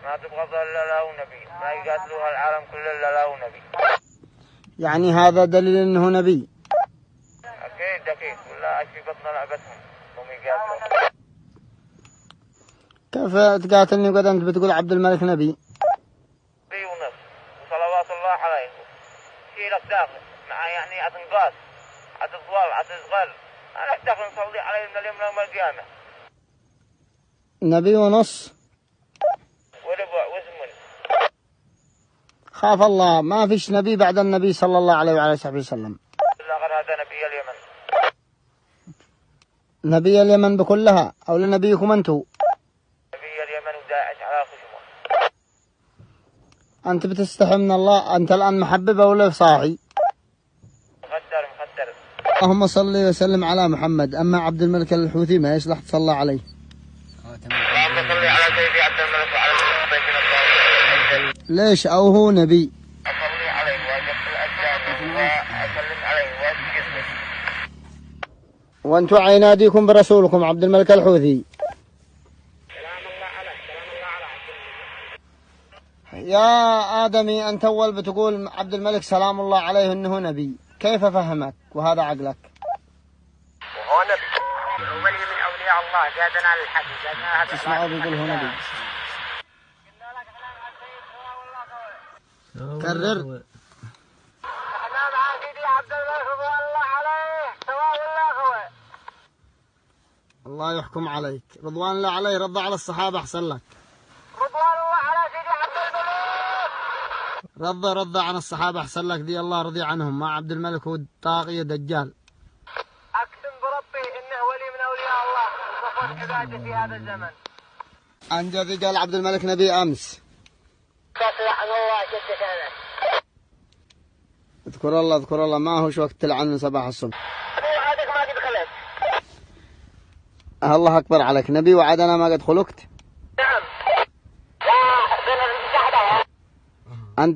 ما تبغض إلا له نبي، ما يقاتلوها العالم كله إلا له نبي. يعني هذا دليل أنه نبي. أكيد ولا أشي بطن لعبتهم هم يقاتلوا. كيف تقاتلني وقد أنت بتقول عبد الملك نبي؟ نبي ونص وصلوات الله عليه. شيلك داخل مع يعني عتنقاس عتطول عتزغل، أنا داخل نصلي عليه من اليوم يوم القيامة. نبي ونص وربع وزمن. خاف الله، ما فيش نبي بعد النبي صلى الله عليه وعلى آله وسلم. إلا غير هذا نبي اليمن. نبي اليمن بكلها أو لنبيكم أنتم؟ نبي اليمن وداعش على خشمه. أنت بتستحي من الله، أنت الآن محببة ولا صاحي؟ مخدر. اللهم صل وسلم على محمد. أما عبد الملك الحوثي ما يصلح تصلى عليه. اللهم صل على سيدي عبد الملك وعلى سيدنا الطاهرين. ليش؟ أو هو نبي؟ أصلي عليه وأجب الأجداد وأسلم عليه وأسجد له. وأنتم يناديكم برسولكم عبد الملك الحوثي. سلام الله عليك. يا آدمي أنت أول بتقول عبد الملك سلام الله عليه إنه نبي، كيف فهمك وهذا عقلك؟ وهو نبي، هو ولي من أولياء الله، جادنا للحق، جادنا هذا. تسمعوا بيقول هو نبي. كرر. احنا مع سيدي عبد الملك رضوان الله عليه، سواء الله هو. الله يحكم عليك. رضوان الله عليه رضى على الصحابة أحسن لك. رضوان الله على سيدي عبد الملك. رضى عن الصحابة أحسن لك، دي الله رضي عنهم. ما عبد الملك هو طاغية دجال. أقسم بربي إنه ولي من أولياء الله وصفوة عباده في هذا الزمن. أنجز قال عبد الملك نبي أمس. عن الله جد شأنه. اذكر الله ما هوش وقت تلعن من صباح الصبح. وعدك ما قد خلت. الله أكبر عليك، نبي وعدنا ما قد خلقت. نعم. لا، أنت